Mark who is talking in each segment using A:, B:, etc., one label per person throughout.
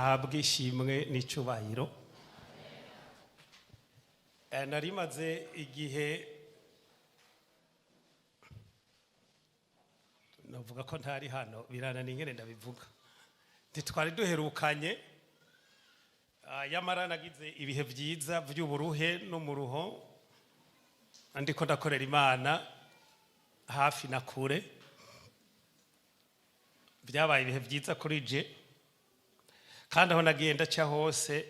A: ahabwe ishimwe n'icubahiro. Narimaze igihe navuga ko ntari hano birananiye ingene ndabivuga, ntitwari duherukanye, yamara nagize ibihe byiza by'uburuhe n'umuruho, ndiko ndakorera Imana hafi na kure. Byabaye ibihe byiza kuri je, kandi aho nagiye ndaca hose,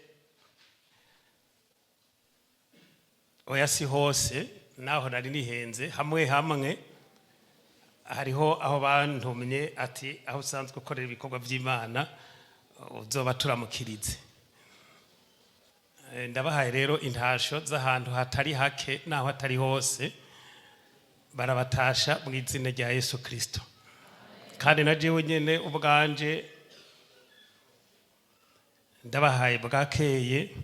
A: oya si hose, naho nari nihenze, hamwe hamwe hariho aho bantumye ati aho usanzwe ukorera ibikorwa by'Imana uzoba turamukirize. Ndabahaye rero intasho z'ahantu hatari hake naho hatari hose, barabatasha mu izina rya Yesu Kristo. Kandi na jewe nyene ubwanje ndabahaye bwakeye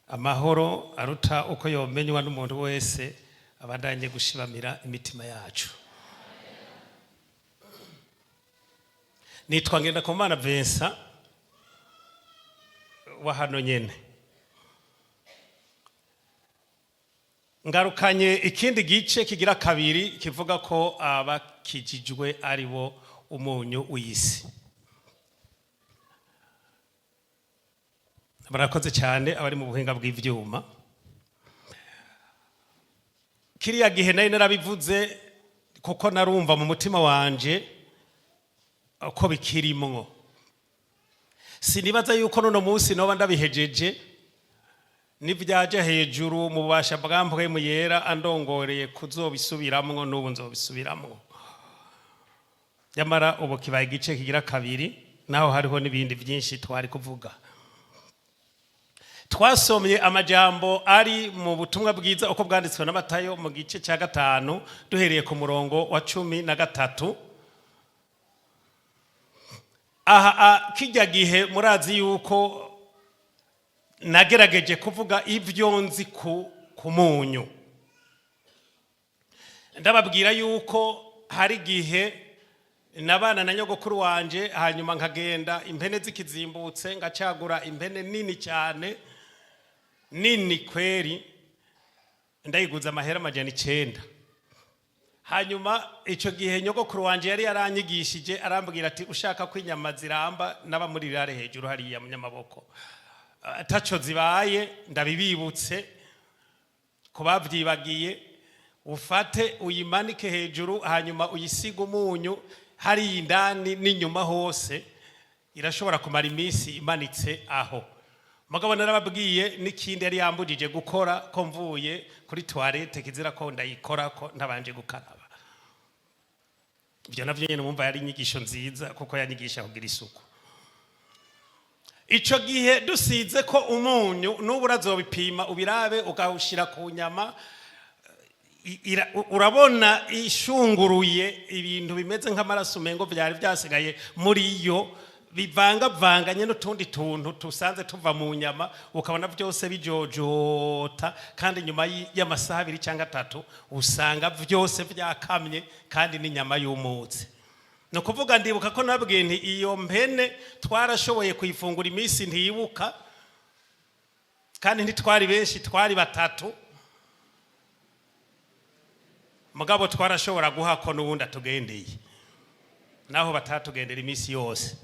A: amahoro aruta uko yomenywa n'umuntu wese, abandanye gushibamira imitima yacu. Nitwa Ngendakumana Vincent wa hano nyene. Ngarukanye ikindi gice kigira kabiri kivuga ko abakijijwe ari bo umunyu w'isi. Barakoze cyane abari mu buhinga bw'ivyuma. Kiriya gihe nari narabivuze kuko narumva mu mutima wanje ko bikirimwo. Sinibaza yuko none munsi noba ndabihejeje, nivyaje hejuru mu bubasha bwa Mpwemu Yera andongoreye kuzobisubiramwo, n'ubu nzobisubiramwo. Yamara ubu kibaye igice kigira kabiri, naho hariho n'ibindi byinshi twari kuvuga. Twasomye amajambo ari mu butumwa bwiza uko bwanditswe na Matayo mu gice cya 5 duhereye ku murongo wa 13. Aha kijya gihe murazi yuko nagerageje kuvuga ibyo nzi ku munyu. Ndababwira yuko hari gihe nabana na nyogokuru wanje, hanyuma nkagenda impene zikizimbutse ngacagura impene nini cyane, nini kweri, ndayiguza amahera 900. Hanyuma ico gihe nyogokuru wanje yari yaranyigishije, arambwira ati ushaka ko inyama ziramba naba muri rare hejuru hariya munyamaboko, taco zibaye ndabibibutse kubavyibagiye, ufate uyimanike hejuru, hanyuma uyisiga umunyu hari indani n'inyuma hose, irashobora kumara iminsi imanitse aho. Mugabo narababwiye n'ikindi yari yambujije gukora ko mvuye kuri toilette, kizira ko ndayikora ko ntabanje gukaraba. Ibyo navyo nyene mumva yari inyigisho nziza kuko yanyigisha kugira isuku. Ico gihe dusize ko umunyu n'ubu urazobipima ubirabe ukawushira ku nyama, urabona ishunguruye ibintu bimeze nk'amaraso mengo byari byasigaye muri yo, bivangavanganye n'utundi tuntu tusanze tuva mu nyama, ukabona byose bijojota, kandi nyuma y'amasaha 2 cyangwa 3 usanga byose byakamye kandi n'inyama y'umutse. No kuvuga ndibuka ko nabwiye nti iyo mpene twarashoboye kuyifungura iminsi ntiyibuka, kandi ntitwari benshi, twari 3. Mugabo twarashobora guhako n'ubundi atugendeye, naho batatugendera iminsi yose.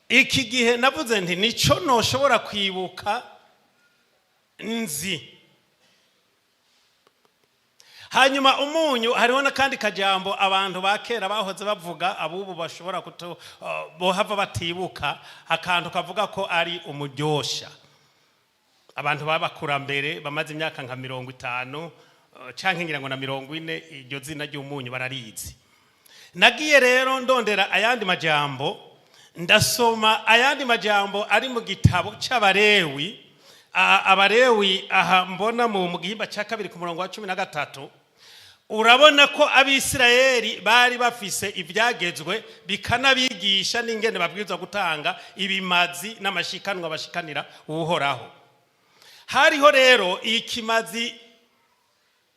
A: Iki gihe navuze nti nico noshobora kwibuka nzi. Hanyuma umunyu hariho n'akandi kajambo abantu bakera bahoze bavuga, abubu bashobora bohava batibuka, akantu kavuga ko ari umuryosha. Abantu babakurambere bamaze imyaka nka 50 canke ngira ngo na 40, iryo zina ry'umunyu bararizi. Nagiye rero ndondera ayandi majambo, ndasoma ayandi majambo ari mu gitabo c'Abalewi. Abalewi aha mbona mu gihimba cya 2 ku murongo wa 13, urabona ko Abisirayeli bari bafise ivyagezwe bikanabigisha n'ingene babwirizwa gutanga ibimazi n'amashikanwa bashikanira Uhoraho. Hariho rero ikimazi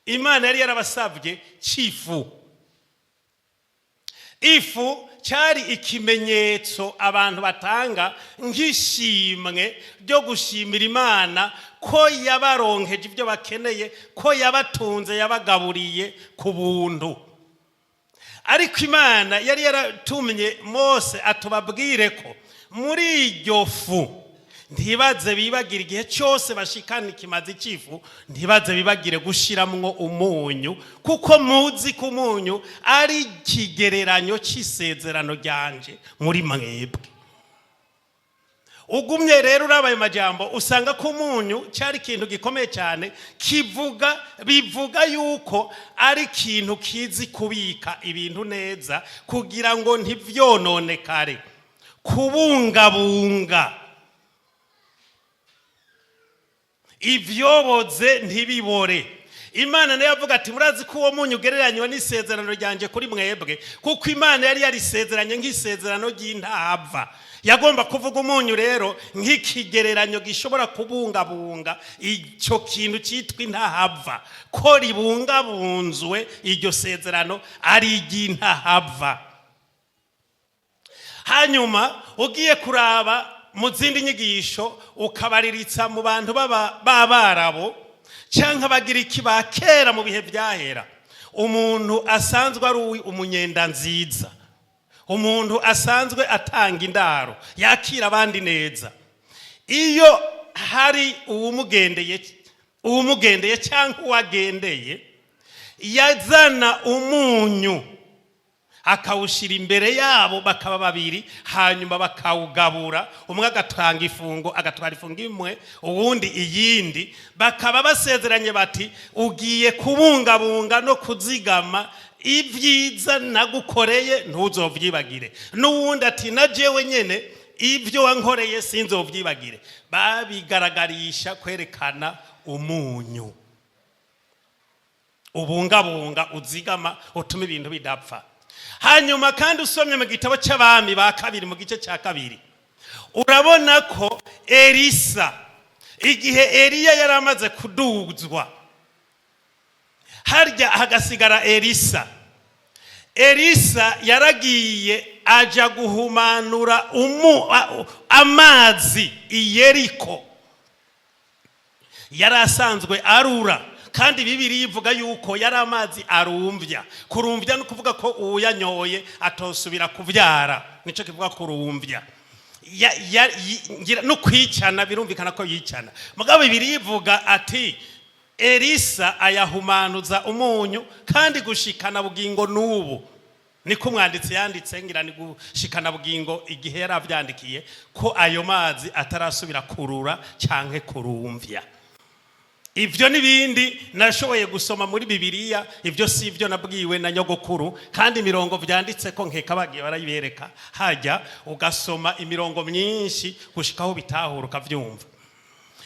A: Imana yari yarabasabye cifu. ifu cyari ikimenyetso abantu batanga nk'ishimwe ryo gushimira Imana ko yabaronkeje ibyo bakeneye, ko yabatunze, yabagaburiye ku buntu. Ariko Imana yari yaratumye Mose atubabwire ko muri iryo fu ntibaze bibagire igihe cyose bashikana ikimazi cy'ifu, ntibaze bibagire gushiramwo umunyu, kuko muzi ko umunyu ari ikigereranyo cy'isezerano ryanje muri mwebwe. Ugumye rero urabaye majambo usanga ko umunyu cyari ikintu gikomeye cyane, bivuga yuko ari ikintu kizi kubika ibintu neza kugira ngo ntivyononekare, kubungabunga ivyoboze ntibibore. Imana nayo yavuga ati murazi ko uwo munyu ugereranywa n'isezerano ryanje kuri mwebwe, kuko Imana yari yarisezeranye nk'isezerano ry'intahava. Yagomba kuvuga umunyu rero nk'ikigereranyo gishobora kubungabunga icyo kintu cyitwa intahava, ko ribungabunzwe iryo sezerano ari iry'intahava. Hanyuma ugiye kuraba mu zindi nyigisho ukabariritsa mu bantu b'Abarabo cyangwa Abagiriki ba kera mu bihe byahera, umuntu asanzwe ari umunyenda nziza, umuntu asanzwe atanga indaro, yakira abandi neza. Iyo hari uwumugendeye cyangwa uwagendeye, yazana umunyu akawushira imbere yabo, bakaba babiri, hanyuma bakawugabura, umwe agatanga ifungo, agatwara ifungo imwe, uwundi iyindi, bakaba basezeranye bati ugiye kubungabunga no kuzigama ibyiza nagukoreye ntuzovyibagire, n'uwundi ati na jewe nyene ibyo wankoreye sinzovyibagire. Babigaragarisha kwerekana umunyu ubungabunga, uzigama, utuma ibintu bidapfa. Hanyuma kandi usomye mu gitabo cy'Abami ba kabiri mu gice cya kabiri, urabona ko Elisa, igihe Eliya yari amaze kuduzwa, harya hagasigara Elisa yaragiye aja guhumanura amazi i Yeriko. Yari asanzwe arura, kandi Bibiliya ivuga yuko yari amazi arumvya. Kurumvya no kuvuga ko uyanyoye atosubira kuvyara, nico kivuga kurumvya. No kwicana birumvikana ko yicana. Mugabo Bibiliya ivuga ati Elisa ayahumanuza umunyu, kandi gushikana bugingo n'ubu. Niko umwanditsi yanditse, ngira ni gushikana bugingo igihe yaravyandikiye ko ayo mazi atarasubira kurura canke kurumvya. Ivyo nibindi nashoboye gusoma muri Bibiliya, ivyo si ivyo nabwiwe na nyogokuru, kandi imirongo vyanditse ko nkeka bagiye barayibereka, hajya ugasoma imirongo myinshi gushikaho bitahura ukavyumva.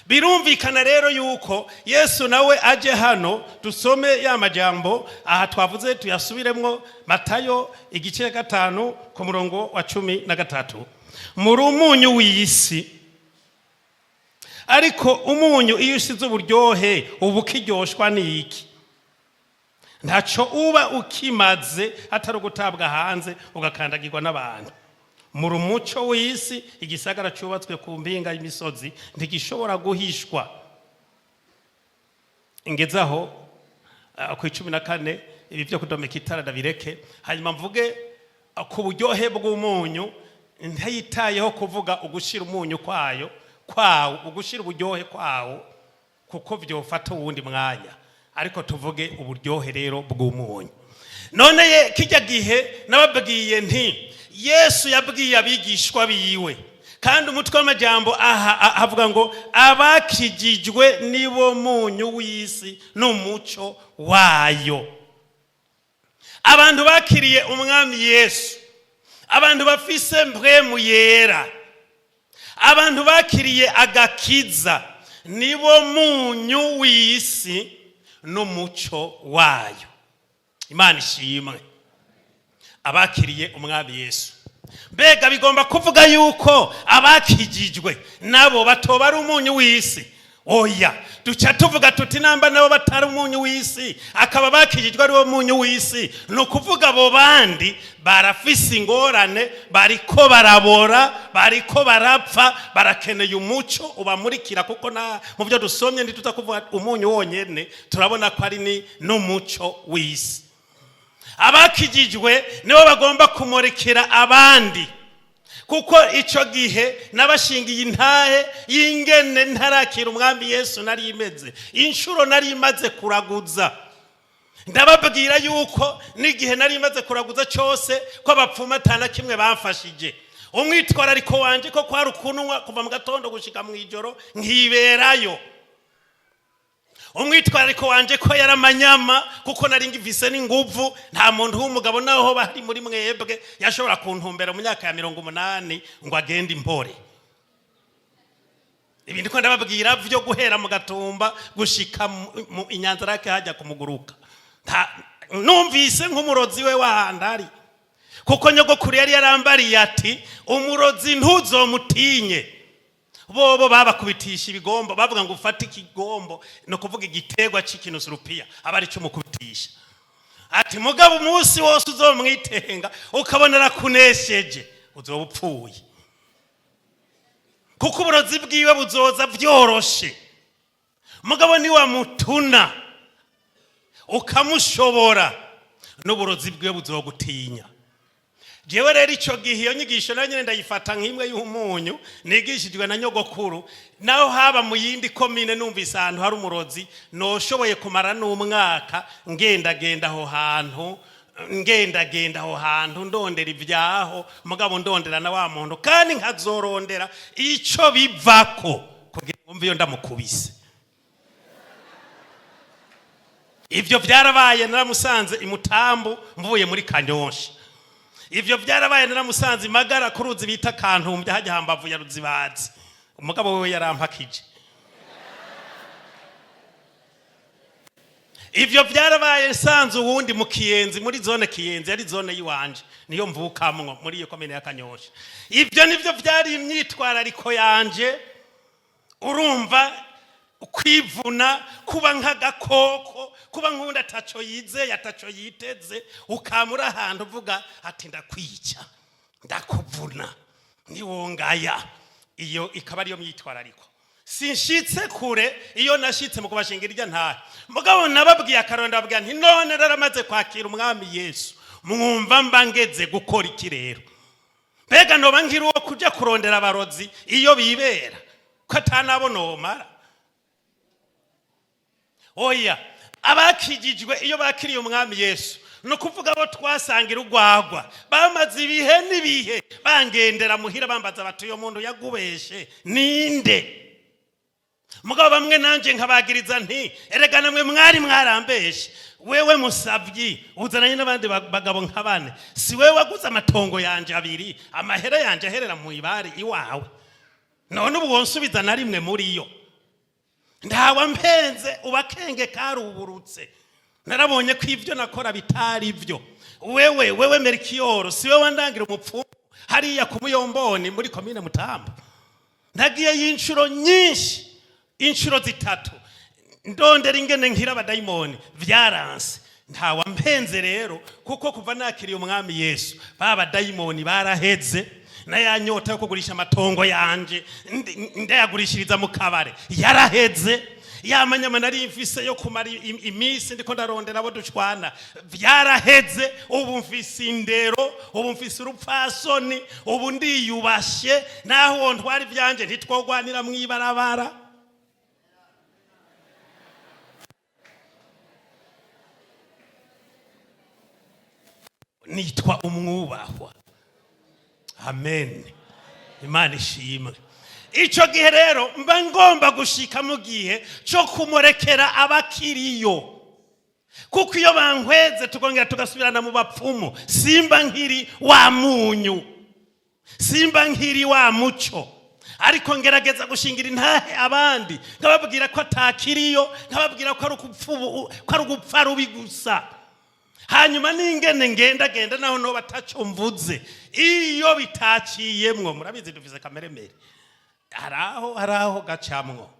A: Birumvikana rero yuko Yesu nawe aje hano, dusome ya majambo aha twavuze tuyasubiremwo. Matayo igice 5 ku murongo wa 13, muri umunyu w'isi, ariko umunyu iyo usize uburyohe ubu kiryoshwa n'iki? Ntaco uba ukimaze atari ugutabwa hanze ugakandagirwa n'abantu. Muri umuco w'isi, igisagara cyubatswe ku mpinga y'imisozi ntigishobora guhishwa. Ingezaho ku 14 ibi byo kudomeka itara ndabireke, hanyuma mvuge ku buryohe bw'umunyu, ntayitayeho kuvuga ugushira umunyu kwawo, ugushira uburyohe kwawo, kuko vyofata uwundi mwanya, ariko tuvuge uburyohe rero bw'umunyu. None kijya gihe nababwiye nti Yesu yabwiye abigishwa biwe, kandi umutwe w'amajambo aha havuga ngo abakijijwe nibo munyu w'isi n'umuco wayo. Abantu bakiriye umwami Yesu, abantu bafise mpwemu yera, abantu bakiriye agakiza, nibo munyu w'isi n'umuco wayo. Imana ishimwe. Abakiriye umwami Yesu, mbega bigomba kuvuga yuko abakijijwe nabo batoba ari umunyu w'isi? oya duca tuvuga tuti namba nabo batari umunyu w'isi akaba bakijijwe ari wo munyu w'isi no kuvuga abo bandi barafise ingorane bariko barabora bariko barapfa barakeneye umuco ubamurikira kuko na mu byo dusomye ndi tutakuvuga umunyu wonyene turabona ko ari ni n'umuco w'isi abakijijwe nibo bagomba kumurikira abandi kuko ico gihe nabashingiye intahe y'ingene ntarakira umwami Yesu nari imeze inshuro nari imaze kuraguza ndababwira yuko n'igihe nari imaze kuraguza cyose ko abapfuma atana kimwe bamfashije umwitwarariko wanje ko kwari ukunwa kuva mu gatondo gushika mu ijoro nkiberayo umwitwarariko wanje ko yaramanyama kuko nari ngivise n'inguvu nta muntu w'umugabo naho bari muri mwebwe yashobora kuntumbera mu myaka ya 80 ngo agende impore ibindi ko ndababwira byo guhera mu gatumba gushika mu inyanza rake hajya kumuguruka numvise nk'umurozi we wahandari kuko nyogokuru yari yarambariye ati umurozi ntuzomutinye bobo babakubitisha ibigombo bavuga ngo ufate ikigombo no kuvuga igiterwa c'ikinusurupiya abari cyo mukubitisha ati mugabo umunsi wose uzomwitenga ukabonera kunesheje uzobupfuye kuko uburozi bwiwe buzoza vyoroshe mugabo ni wa mutuna ukamushobora n'uburozi bwiwe buzogutinya jewe rero ico gihe iyo nyigisho nayo nyene ndayifata nk'imwe y'umunyu nigishijwe na nyogokuru naho haba mu yindi komine numvise ahantu hari umurozi noshoboye kumara n'umwaka ngenda aho hantu ndondera ibyaho mugabo ndondera na wa muntu kandi nkazorondera ico bivako kugira ngo mviyo ndamukubise ivyo byarabaye naramusanze imutambu mvuye muri Kanyosha ivyo byarabaye naramusanze magara kuruzi bita Kantumbya hajya hambavu ya Ruzibazi umugabo wewe yarampakije ivyo byarabaye sanze uwundi mu Kiyenzi muri zone Kiyenzi ari zone yiwanje niyo mvukamwo muri iyo komine ya Kanyosha ivyo nivyo byari imyitwarariko yanje urumva kwivuna kuba nk'agakoko kuba nkunda taco yize yataco yiteze ukamura ahantu uvuga ati ndakwica ndakuvuna niwongaya iyo ikaba ariyo myitwarariko sinshitse kure iyo nashitse mu kubashingira irya ntahe mugabo nababwiye akaronda babwiye nti none raramaze kwakira umwami Yesu mwumva mbangeze gukora iki rero mbega noba nkiri uwo kuja kurondera abarozi iyo bibera ko atanabo nomara oya abakijijwe iyo bakiriye umwami Yesu no kuvuga abo twasangira urwagwa bamaze ibihe nibihe bangendera muhira bambaza bati uyo muntu yagubeshe ninde mugabo bamwe nanje nkabagiriza nti erega namwe mwari mwarambeshe wewe musavyi uzananye n'abandi bagabo nkabane si wewe waguze amatongo yanje abiri amahera yanje aherera mu ibari iwawe none ubu wonsubiza na rimwe muri yo ndawa mpenze ubakenge karuburutse narabonye ko ivyo nakora bitari ivyo wewe Merikiyoro si wewe wandangira umupfumu hariya ku Muyomboni muri komine Mutamba ndagiye y'inshuro nyinshi inshuro zitatu ndondera ingene nkira abadayimoni vyaranse ntawa mpenze rero kuko kuva nakiriye umwami Yesu baba dayimoni baraheze na ya nyota yo kugurisha amatongo yanje ndayagurishiriza mu kabare yaraheze yamanyama nari mfise yo kumara imisi ndiko ndarondera abo dushwana vyaraheze ubu mfise indero ubu mfise urupfasoni ubu ndiyubashe naho ntwari vyanje ntitwogwanira mwibarabara nitwa umwubahwa amen imana ishimwe ico gihe rero mba ngomba gushika mu gihe cyo kumurekera abakiriyo kuko iyo bankweze tukongera tugasubirana mu bapfumu simba nkiri wa munyu simba nkiri wa muco ariko ngerageza gushingira intahe abandi nkababwira ko atakiriyo nkababwira ko ari ugupfa rubi gusa hanyuma n'ingene ngenda naho no bataco mvuze iyo bitaciyemwo murabizi dufise kameremere haraho gacamwo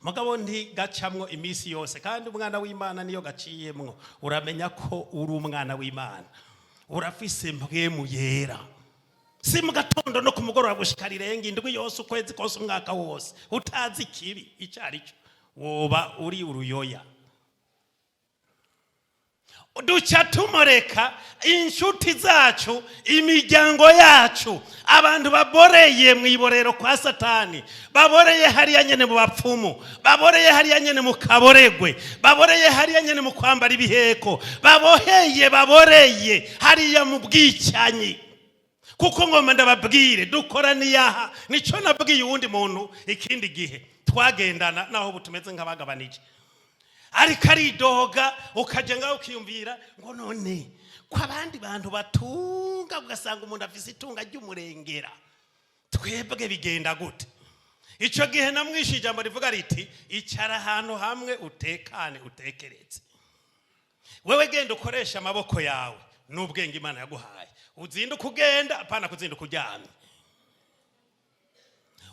A: mugabo ntigacamwo iminsi yose, kandi umwana w'Imana niyo gaciyemwo uramenya ko uri umwana w'Imana, urafise mpwemu yera. Si mu gatondo no ku mugoroba gushika rirenga indwi yose, ukwezi kose, umwaka wose utazi ikibi icari cyo, woba uri uruyoya. Duca tumureka inshuti zacu, imiryango yacu, abantu baboreye mu iborero kwa Satani, baboreye hariya nyene mu bapfumu, baboreye hariya nyene mu kaboregwe, baboreye hariya nyene mu kwambara ibiheko, baboreye hariya mu bwicanyi. Kuko ngoma ndababwire dukoraniye aha, nico nabwiye uwundi muntu ikindi gihe twagendana naho butumeze nk'abagabanije, ariko aridoga ukaje ngaho ukiyumvira ngo none ko abandi bantu batunga, ugasanga umuntu afise itunga ry'umurengera, twebwe bigenda gute? Ico gihe namwishe ijambo rivuga riti icara ahantu hamwe utekane utekereze. Wewe genda ukoresha amaboko yawe n'ubwenge Imana yaguhaye, uzinduka ugenda, apana kuzinduka uryamye.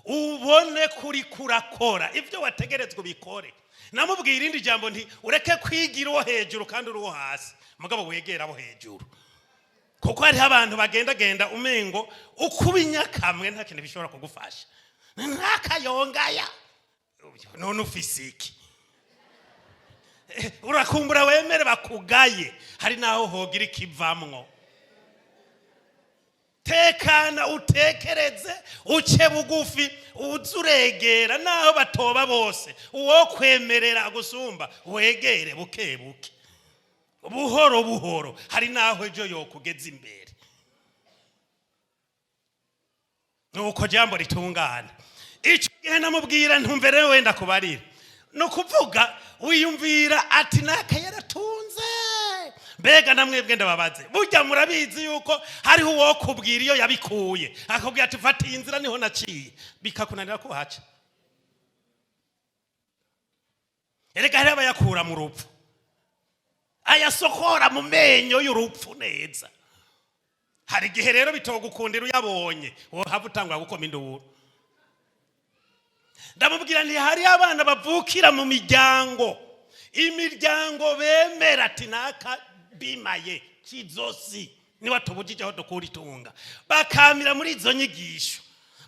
A: Ubone kuri kurakora ivyo wategerezwa ubikore. Namubwira irindi jambo nti ureke kwigira uwo hejuru kandi uri uwo hasi, mugabo wegera abo hejuru. Kuko hari abantu bagenda umengo ukubinya kamwe nta kintu bishobora kugufasha. Ntakayongaya none ufisiki, urakumbura wemere bakugaye, hari naho hogira ikivamwo. Tekana utekereze, uce bugufi, uzuregera naho batoba bose, uwo kwemerera gusumba wegere buke buke, buhoro buhoro, hari naho ejo yokugeza imbere. Nuko jambo ritungana. Ico gihe namubwira ntumvere wenda kubarira, no kuvuga wiyumvira ati naka yaratunze. Mbega namwebwe ndababaze, burya murabizi yuko hariho uwo kubwira iyo yabikuye, akubwira ati fata inzira niho naciye, bikakunanira kuhaca. Erega hari abayakura mu rupfu, ayasokora mu menyo y'urupfu neza. Hari igihe rero bitogukundira uyabonye, wohava utangwa gukoma induru. Ndamubwira nti hari abana bavukira mu imiryango bemera ati naka bimaye kizosi ni watubujije aho dukura itunga, bakamira muri izo nyigisho,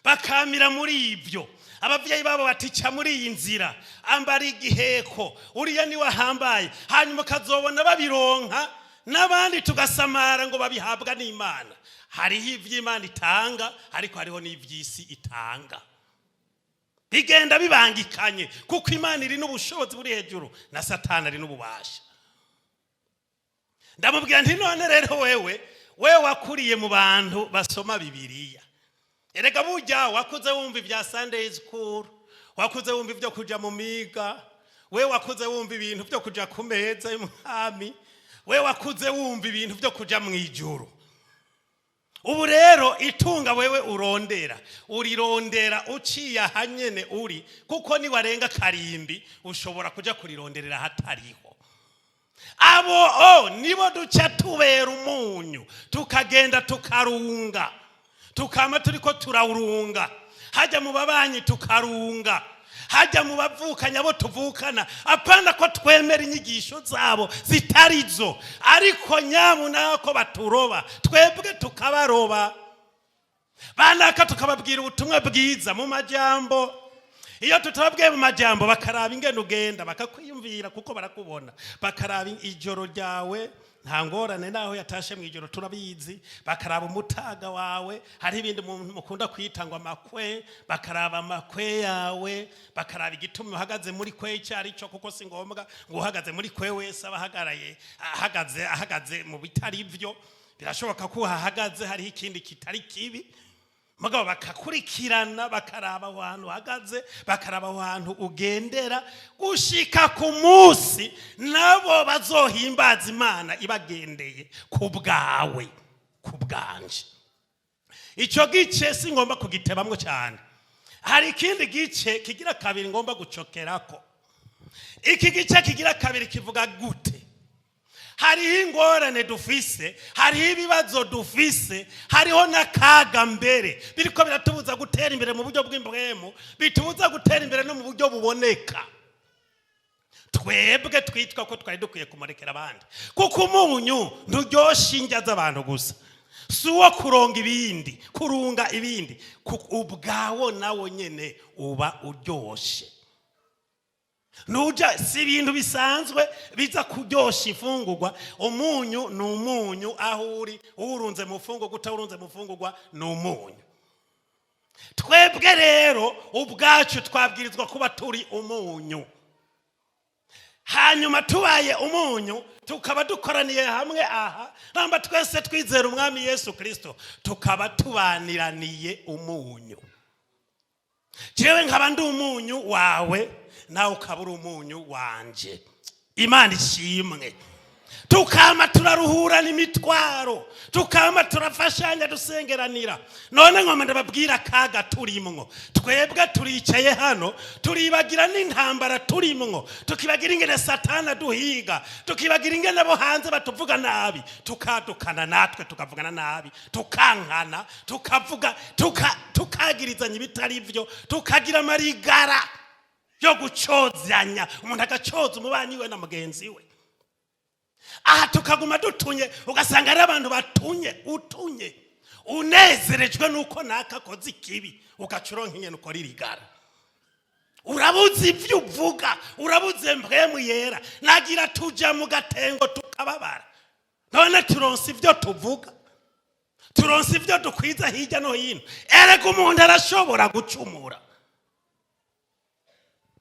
A: bakamira muri ivyo. Abavyeyi babo baticha muri iyi nzira, ambara igiheko, uriya ni wahambaye, hanyuma kazobona babironka, n'abandi tugasamara ngo babihabwa n'Imana. Hariho ivy'Imana itanga, ariko hariho n'ivy'isi itanga. Bigenda bibangikanye, kuko Imana iri n'ubushobozi buri hejuru na Satani ari n'ububasha. Ndamubwira nti none rero wewe wakuriye mu bantu basoma Bibiliya. Erega burya wakuze wumva ibya Sunday school, wakuze wumva ibyo kuja mu miga, wakuze wumva ibintu byo kuja ku meza y'umwami, wakuze wumva ibintu byo kuja mu ijuru. Ubu rero itunga wewe urirondera uciye ahanyene uri, kuko ni warenga karimbi ushobora kuja kurironderera hatariho. Abo nibo duca tubera umunyu, tukagenda tukarunga, tukama turiko turawurunga, hajya mu babanyi tukarunga, hajya mu bavukanya abo tuvukana, apana ko twemera inyigisho zabo zitarizo, ariko nyamuna ko baturoba twebwe tukabaroba. Banaka tukababwira ubutumwa bwiza mu majambo, iyo tutababwiye mu majambo bakaraba ingene ugenda, bakakwiyumvira kuko barakubona, bakaraba ijoro ryawe nta ngorane naho yatashe mu ijoro turabizi, bakaraba umutaga wawe, hari ibindi mukunda kwitangwa amakwe, bakaraba amakwe yawe, bakaraba igituma uhagaze muri kwe cyari cyo, kuko si ngombwa ngo uhagaze muri kwe wese abahagaraye ahagaze mu bitari byo, birashoboka ko uhagaze hari ikindi kitari kibi. Mugabo bakakurikirana, bakaraba ahantu uhagaze, bakaraba ahantu ugendera, gushika ku munsi nabo bazohimbaza Imana ibagendeye ku bwawe, ku bwanje. Ico gice si ngomba kugitebamwo cyane. Hari ikindi gice kigira kabiri ngomba gucokerako. Iki gice kigira kabiri kivuga gute? Hariho ingorane dufise, hariho ibibazo dufise, hariho n'akaga mbere biriko biratubuza gutera imbere mu buryo bw'impwemu, bitubuza gutera imbere no mu buryo buboneka. twebwe twitwa ko twari dukwiye kumurekera abandi, kuko umunyu nturyoshya indya z'abantu gusa, si uwo kuronga ibindi, kurunga ibindi, ubwawo nawo nyene uba uryoshye. Nuja si ibintu bisanzwe biza kuryoshya imfungurwa. Umunyu ni umunyu aho uri, urunze mu mfungurwa utawurunze mu mfungurwa ni umunyu. Twebwe rero ubwacu twabwirizwa kuba turi umunyu, hanyuma tubaye umunyu tukaba dukoraniye hamwe aha, namba twese twizera umwami Yesu Kristo, tukaba tubaniraniye umunyu. Jewe nkaba ndi umunyu wawe, nawe ukaba uri umunyu wanje. Imana ishimwe. Tukama turaruhura n'imitwaro, tukama turafashanya dusengeranira. None ngoma ndababwira kaga turimwo. Twebwe turicaye hano turibagira n'intambara turimwo, tukibagira ingene Satana duhiga, tukibagira ingene abo hanze batuvuga nabi, tukadukana natwe tukavugana nabi, tukankana, tukavuga tukagirizanya ibitari byo, tukagira amarigara yo gucozanya, umuntu agacoza umubanyi we na mugenzi we. Aha tukaguma dutunye, ugasanga ari abantu utunye unezerejwe nuko nakakoze ikibi, ugacuronka ingene ukora irigara. Urabuze ivyo uvuga, urabuze mpwemu yera, nagira tuja mu gatengo tukababara. None turonse ivyo tuvuga, turonse ivyo dukwiza hirya no hino. Erega umuntu arashobora gucumura,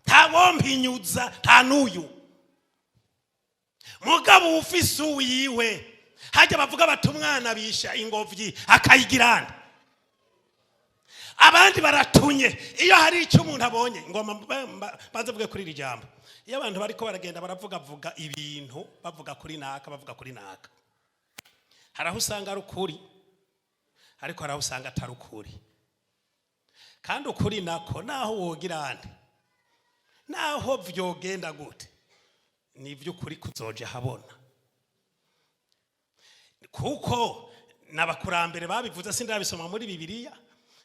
A: ntawompinyuza nta n'uyu. Mugabo ufise uwiwe, hajya bavuga bati umwana bisha ingobyi akayigirana. Abandi baratunye iyo hari icyo umuntu abonye. Ngoma banze vuge kuri iri jambo, iyo abantu bariko baragenda baravuga ibintu, bavuga kuri naka, haraho usanga ari ukuri, ariko haraho usanga atari ukuri. Kandi ukuri nako naho wogirane, naho vyogenda gute, ni vy'ukuri kuzoja habona. Kuko n'abakurambere babivuze, sindabisoma muri Bibiliya,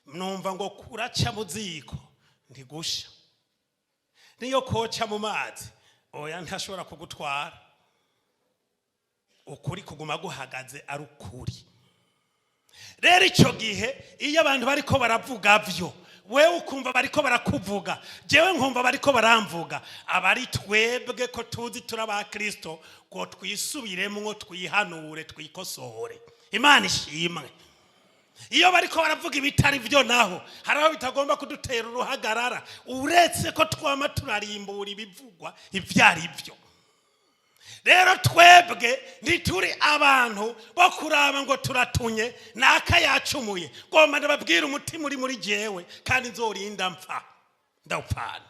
A: numva ngo kuraca mu ziko ntigusha, niyo koca mu mazi oya ntashobora kugutwara. Ukuri kuguma guhagaze ari ukuri. Rero icyo gihe iyo abantu bariko baravuga vyo, wewe ukumva bariko barakuvuga, jewe nkumva bariko baramvuga, abari twebwe ko tuzi turaba Kristo, ko twisubiremwo, twihanure, twikosore. Imana ishimwe. Iyo bariko baravuga ibitari vyo naho haraho bitagomba kudutera uruhagarara, uretse ko twama turarimbura ibivugwa ivyari vyo. Rero twebwe ntituri abantu bo kuraba ngo turatunye naka yacumuye. Ngoma ndababwira umutima uri muri jewe kandi nzorinda mpfa ndawupfana.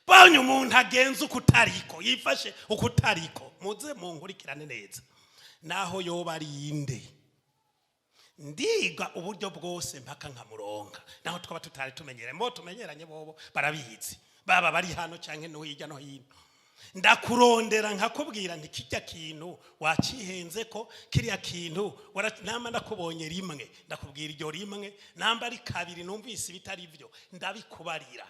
A: Bonye umuntu agenza ukutariko, yifashe ukutariko, muze munkurikirane neza, naho yoba ari inde, ndiga uburyo bwose mpaka nkamuronga. Naho twaba tutari tumenyeranye, mbo tumenyeranye bobo barabizi, baba bari hano canke no hirya no hino. Ndakurondera nkakubwira nti kijya kintu wacihenze ko, kiriya kintu nama ndakubonye rimwe, ndakubwira iryo rimwe, namba ari kabiri numvise bitari byo ndabikubarira.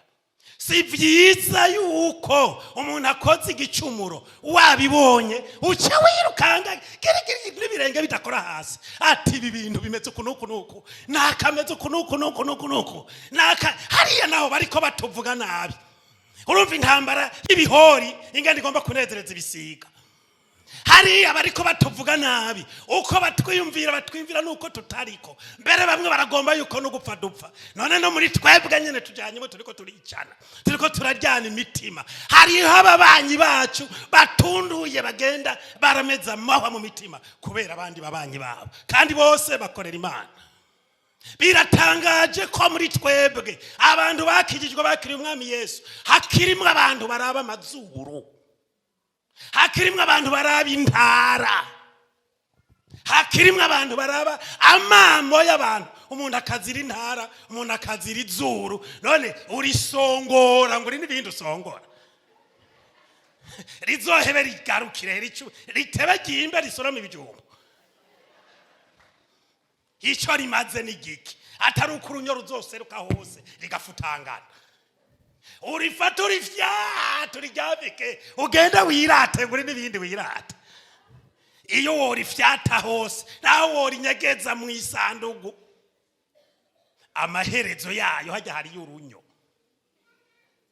A: Si vyiza yuko umuntu akoze igicumuro wabibonye uca wirukanga kirigiri n'ibirenge bidakora hasi, ati ibi bintu bimeze kunuku nakameze kunuku naka hariya naho bariko batuvuga nabi. Urumva intambara y'ibihori ingandi igomba kunezereza ibisiga. Hariya bariko batuvuga nabi, uko batwiyumvira nuko tutariko. Mbere bamwe baragomba yuko no gupfa dupfa. None no muri twebwe nyene tujanyemo turiko turicana, turiko turajyana imitima. Hariho ababanyi bacu batunduye bagenda barameza mahwa mu mitima kubera abandi babanyi babo, kandi bose bakorera Imana. Biratangaje ko muri twebwe abantu bakijijwe bakiri umwami Yesu hakirimwe abantu baraba amazuru, hakirimwe abantu baraba intara, hakirimwe abantu baraba amamo y'abantu. Umuntu akazira intara, umuntu akazira izuru. None urisongora ngo uri n'ibindi usongora, rizohebe rigarukire ritebe gimbe risorome ibijumba. Icyo rimaze n'igiki atari ukurunyo ruzoseruka hose rigafutangana. urifata urifyata uriryamike ugenda wirate muri n'ibindi wirate. Iyo worifyata hose naho worinyegeza mu isandugu, amaherezo yayo hajya hari urunyo.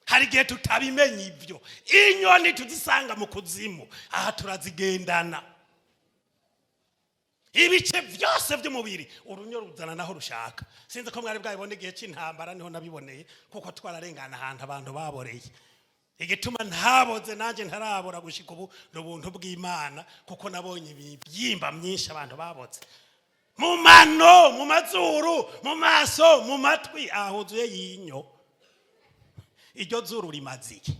A: Hari igihe tutabimenya ibyo. Inyoni tuzisanga mu kuzimu, aha turazigendana. Ibice byose by'umubiri urunyo ruzana naho rushaka. Sinzi ko mwari bwabibone igihe cy'intambara, niho nabiboneye kuko twararengana ahantu abantu baboreye. Igituma ntaboze nanje ntarabora gushika ubu n'ubuntu bw'Imana, kuko nabonye ibibyimba myinshi abantu baboze. Mu mano, mu mazuru, mu maso, mu matwi ahuzuye yinyo. Iryo zuru rimaziye.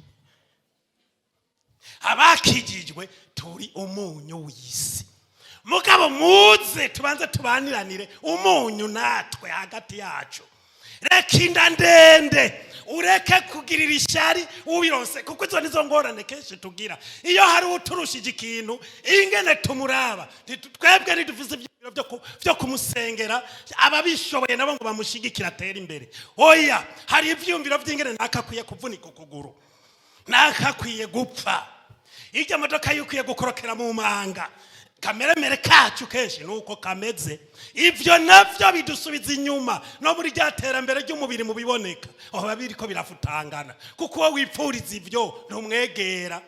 A: Abakijijwe turi umunyu w'isi. Mugabo muze tubanze tubaniranire umunyu natwe hagati yacu. Reka inda ndende, ureke kugirira ishyari ubironse, kuko izo nizo ngorane kenshi tugira. Iyo hari uturushije ikintu ingene tumuraba, twebwe ntidufise ibyiciro byo kumusengera, ababishoboye nabo ngo bamushigikira atere imbere. Oya, hari ivyumviro by'ingene nakakwiye kuvunika ukuguru, nakakwiye gupfa, irya modoka yukwiye gukorokera mu manga. Kameremere kacu kenshi nuko kameze. Ivyo navyo bidusubiza inyuma no muri ryaterambere ry'umubiri mu biboneka. Aho babiriko birafutangana, kuko wowe wipfuriza ivyo ntumwegera,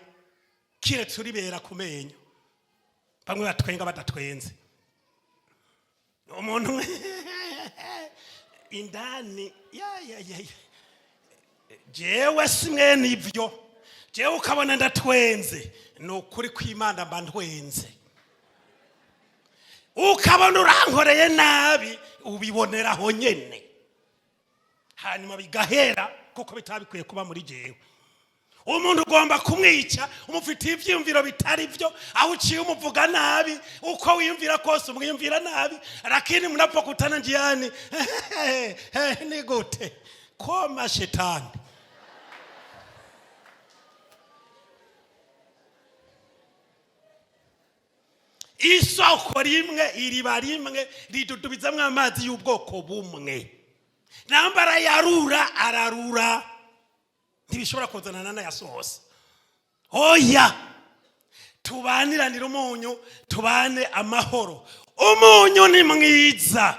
A: kiretse uribera kumenyo. Bamwe batwenga badatwenze. Umuntu indani jewe simwe nivyo, jewe ukabona ndatwenze, nukuri kw'Imana mba ntwenze. Ukabona urankoreye nabi ubiboneraho nyene, hanyuma bigahera, kuko bitabikwiye kuba muri jewe. Umuntu ugomba kumwica umufitiye ivyumviro bitari byo, aho uciye umuvuga nabi, uko wiyumvira kose umwiyumvira nabi, lakini mnapokutana njiani ni gute koma shetani. Isoko rimwe, iriba rimwe ridudubizamwe amazi y'ubwoko bumwe. Nambara yarura ararura, ntibishobora kuzanana na yasohose. Oya, tubaniranira umunyu, tubane amahoro. Umunyu ni mwiza,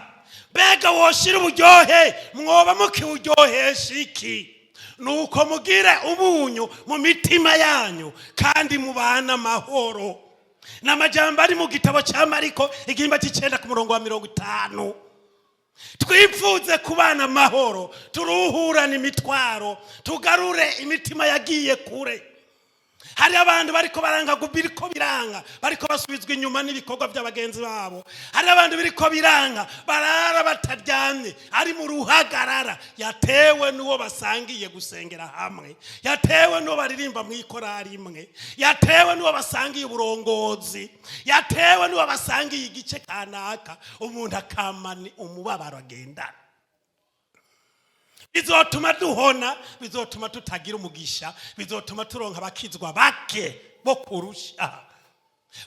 A: bega woshira uburyohe mwoba mukiuryohesha iki? Nuko mugire umunyu mu mitima yanyu kandi mubana amahoro. N'amajambo ari mu gitabo cya Mariko igihimba cy'icenda ku murongo wa 50. Twipfuze kubana amahoro, turuhurana imitwaro, tugarure imitima yagiye kure. Hari abantu bariko baranga biriko biranga, bariko basubizwa inyuma n'ibikorwa by'abagenzi babo. Hari abantu biriko biranga barara bataryamye, ari mu ruhagarara, yatewe n'uwo basangiye gusengera hamwe, yatewe n'uwo baririmba mu ikorari imwe, yatewe n'uwo basangiye uburongozi, yatewe n'uwo basangiye igice kanaka. Umuntu akamani umubabaro agendana. Bizotuma duhona, bizotuma tutagira umugisha, bizotuma turonka abakizwa bake bo kurusha.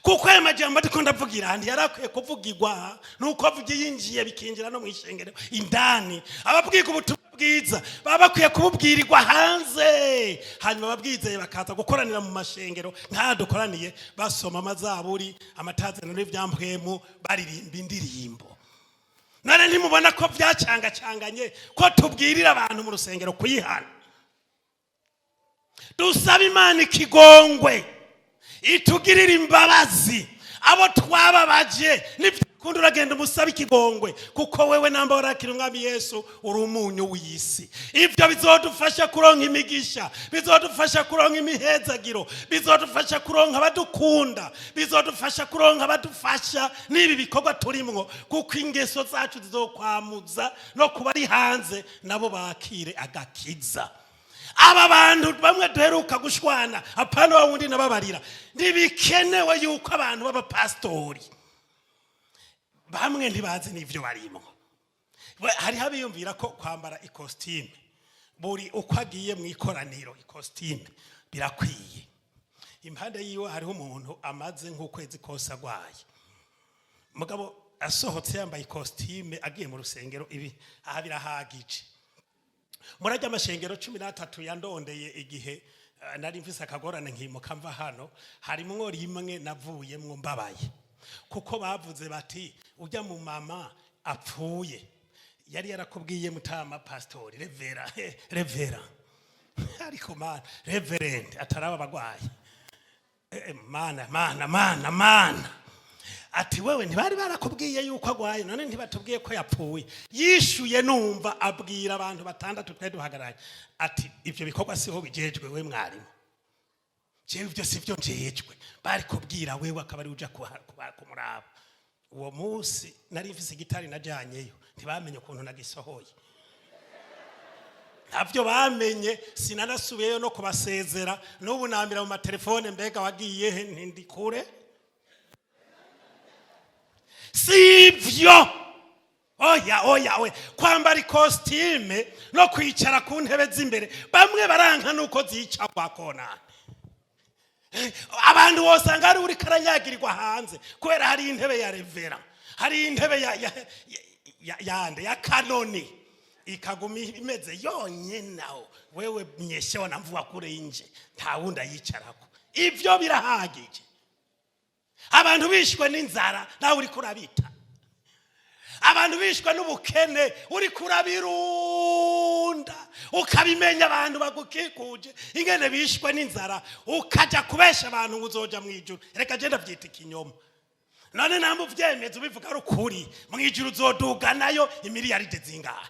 A: Kuko aya majambo ndiko ndavugira handi yarakwiye kuvugirwa, nuko avugiye yinjiye bikinjira no mu ishengero indani. Ababwirwa ubutumwa bwiza baba bakwiye kububwirirwa hanze, hanyuma ababwizeye bakaza gukoranira mu mashengero nka dukoraniye, basoma amazaburi, amatazano n'ivyamphwemu, baririmba indirimbo. None ntimubona ko byacangacanganye ko tubwirira abantu mu rusengero kuyihana? Dusaba Imana ikigongwe, itugirira imbabazi abo twababaje. Nibikundi uragenda umusaba ikigongwe, kuko wewe namba warakira umwami Yesu uri umunyu w'isi. Ivyo bizodufasha kuronka imigisha, bizodufasha kuronka imihezagiro, bizodufasha kuronka abadukunda, bizodufasha kuronka abadufasha nibi bikorwa turimwo, kuko ingeso zacu zizokwamuza no kuba ari hanze nabo bakire agakiza. Aba bantu bamwe duheruka gushwana, apana wa wundi nababarira, ntibikenewe yuko abantu baba pastori bamwe ntibazi n'ivyo barimo. Hari habiyumvira ko kwambara ikostime buri uko agiye mu ikoraniro, ikostime birakwiye. Impande yiwe hariho umuntu amaze nk'ukwezi kose agwaye, mugabo asohotse yambaye ikostime agiye mu rusengero, ibi aha birahagije. murajya amashengero 13 yandondeye igihe nari mfise akagorane nkimuka mva hano, harimwo rimwe navuyemwo mbabaye, kuko bavuze bati ujya mu mama apfuye yari yarakubwiye mutama pastori revera ariko mana reverend ataraba bagwaye mana ati wewe ntibari barakubwiye yuko agwaye, none ntibatubwiye ko yapfuye. Yishuye numva abwira abantu batandatu twe duhagaranye ati ivyo bikorwa siho bijejwe we mwarimu, jewe ivyo sivyo njejwe, bari kubwira wewe akabari uja kumuraba. Uwo munsi nari mfise gitari najanyeyo, ntibamenye ukuntu nagisohoye, navyo bamenye. Sinanasubiyeyo no kubasezera, n'ubu nambira mu matelefone mbega wagiye he, ntindikure sivyo. Oya kwambara ikositime no kwicara ku ntebe z'imbere, bamwe baranka nuko zica kwa konana. Abantu bosanga ari uri karanyagirirwa hanze kubera hari intebe ya revera, hari intebe ya kanoni ikaguma imeze yonyenaho, wewe myesheho namvuga kure inje nta wundi ayicarako. Ivyo birahagije. Abantu bishwe n'inzara nawe uri kurabita, abantu bishwe n'ubukene uri kurabirunda, ukabimenya abantu bagukikuje ingene bishwe n'inzara, ukaja kubesha abantu uzoja mwijuru. Reka je ndavyita ikinyoma. None nambu vyemeza ubivuga ari ukuri, mwijuru uzoduga nayo imiliyaride zingahe?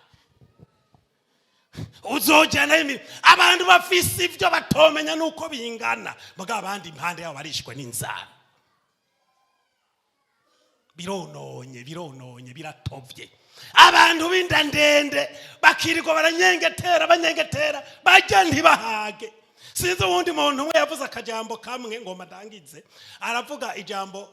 A: Uzoja nayo abantu bafise ivyo batomenya nuko bingana, muga abandi impande yabo barishwe n'inzara. Birononye biratovye. Abantu binda ndende bakirirwa baranyengetera bajya ntibahage. Sinzi uwundi muntu umwe yavuze akajambo kamwe ngo madangize, aravuga ijambo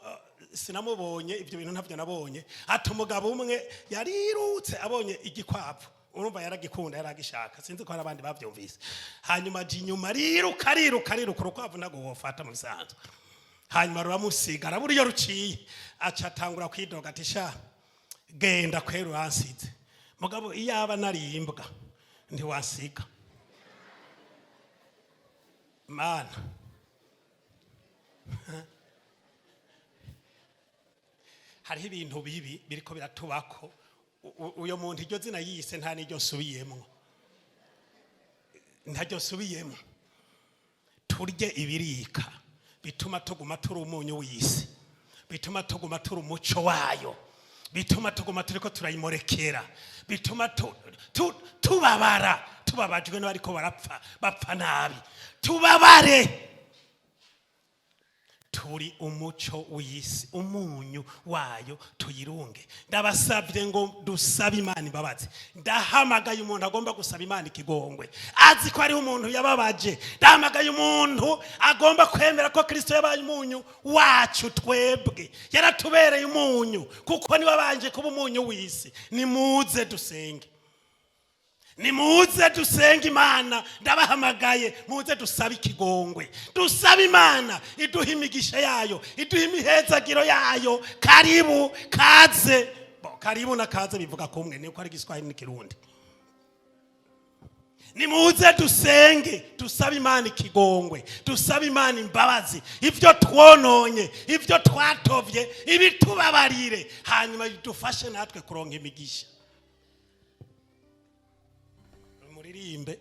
A: sinamubonye, ivyo bintu ntavyo nabonye. Ati umugabo umwe yarirutse abonye igikwavu, urumva yaragikunda yaragishaka, sinzi ko abandi bavyumvise. Hanyuma jinyuma riruka urukwavu nago wofata mu bisanzwe. Hanyuma ruramusigara buriyo ruciye, acatangura kwidoga ati sha genda kwera uransize. Mugabo iyaba narimbwa ntiwasiga mana. Hariho ibintu bibi biriko biratubako. Uyo muntu iryo zina yise nta n'iryo nsubiyemwo, ntaryo nsubiyemwo. Turye ibirika bituma tuguma turi umunyu w'isi, bituma tuguma turi umuco wayo, bituma tuguma turiko turayimorekera, bituma tubabajwe n'abariko bapfa nabi. Tubabare, turi umuco w'isi, umunyu wayo tuyirunge. Ndabasabye ngo dusabe Imana imbabazi. Ndahamagaye umuntu agomba gusaba Imana ikigongwe, azi ko ari umuntu yababaje. Ndahamagaye umuntu agomba kwemera ko Kristo yabaye umunyu wacu twebwe, yaratubereye umunyu, kuko niwe abanje kuba umunyu w'isi. Nimuze dusenge, nimuze dusenge Imana. Ndabahamagaye muze dusabe ikigongwe, dusabe Imana iduha imigisha yayo, iduha imihezagiro yayo. Karibu kaze, karibu na kaze bivuga kumwe, niko ari Igiswahili n'ikirundi. Nimuze dusenge, dusabe Imana ikigongwe, dusabe Imana imbabazi, ivyo twononye, ivyo twatovye, ibitubabarire, hanyuma idufashe natwe kuronka imigisha. Muririmbe.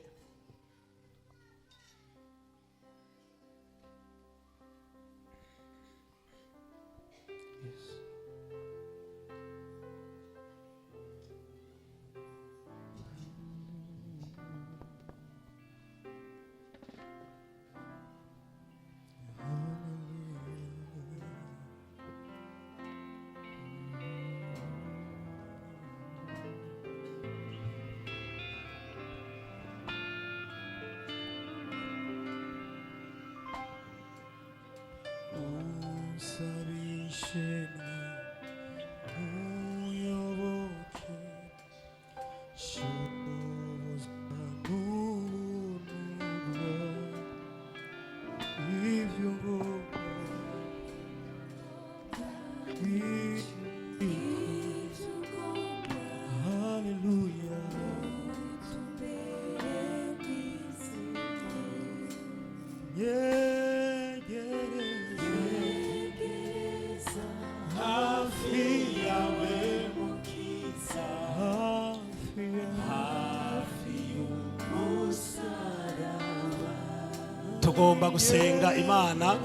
A: tugomba gusenga Imana.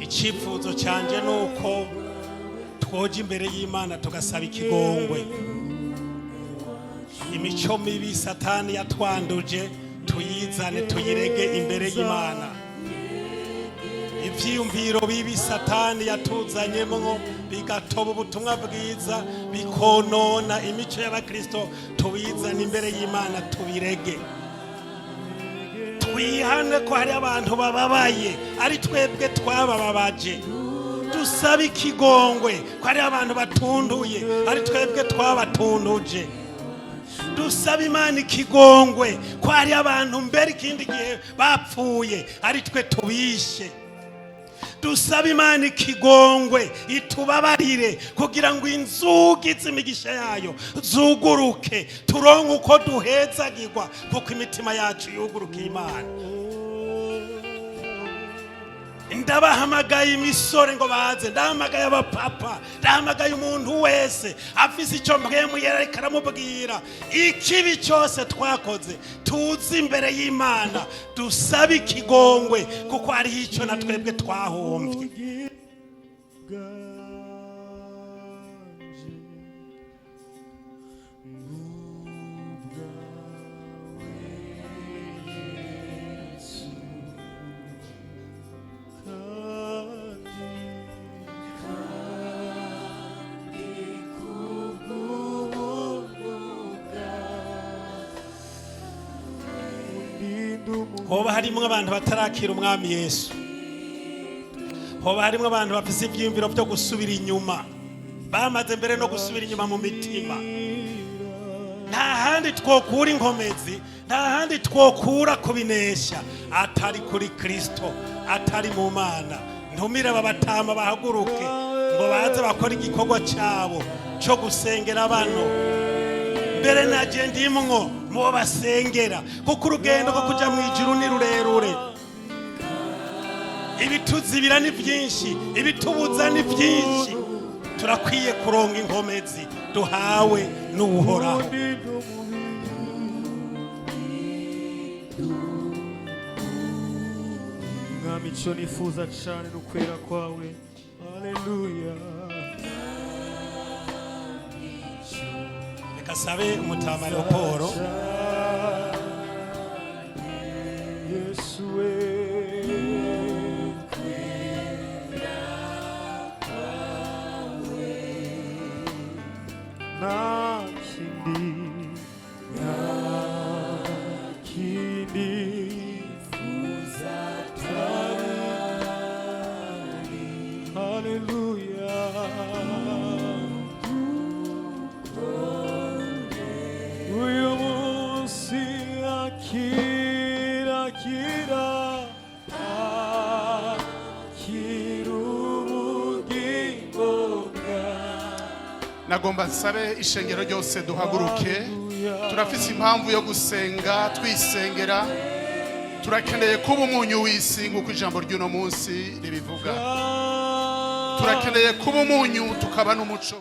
A: Icyifuzo cyanje nuko twoje imbere y'Imana tugasaba ikigongwe. Imico mibi Satani yatwanduje tuyizane tuyirege imbere y'Imana. Ivyiyumviro bibi Satani yatuzanyemwo bigatoba ubutumwa bwiza bikonona imico y'abakristo tubizana imbere y'Imana tubirege. Twihane ko hari abantu bababaye ari twebwe twabababaje. Dusabe ikigongwe ko hari abantu batunduye ari twebwe twabatunduje. Dusabe Imana ikigongwe ko hari abantu mbere ikindi gihe bapfuye ari twe tubishe. Dusabe Imana ikigongwe itubabarire kugira ngo inzugi z'imigisha yayo zuguruke turonke uko duhezagirwa kuko imitima yacu yugurukiye Imana. Ndabahamagaye imisore ngo baze, ndahamagaye abapapa, ndahamagaye umuntu wese afise icyo mpwemu yera karamubwira. Ikibi cyose twakoze tuzi imbere y'Imana dusabe ikigongwe kuko ari icyo na twebwe twahombye. Hoba harimwe abantu batarakira umwami Yesu. Hoba harimwe abantu bafise ivyiyumviro byo gusubira inyuma, bamaze mbere no gusubira inyuma mu mitima. Nta handi twokura inkomezi, nta handi twokura kubinesha atari kuri Kristo, atari mu Mana. Ntumire babatama bahaguruke ngo baze bakora igikorwa cyabo cyo gusengera bano. Mbere naje ndimwo mu basengera kuko urugendo rwo kuja mu ijuru ni rurerure. Ibituzibira ni byinshi, ibitubuza ni byinshi. Turakwiye kuronga inkomezi duhawe n'Uhoraho.
B: Mwami cyo nifuza cyane n'ukwera kwawe. Haleluya.
A: Kasabe umutama Leoporo.
B: Yesu
C: Nagomba nsabe ishengero ryose duhaguruke. Turafise impamvu yo gusenga twisengera. Turakeneye kuba umunyu w'isi nk'uko ijambo ry'uno munsi ribivuga. Turakeneye kuba umunyu tukaba n'umuco.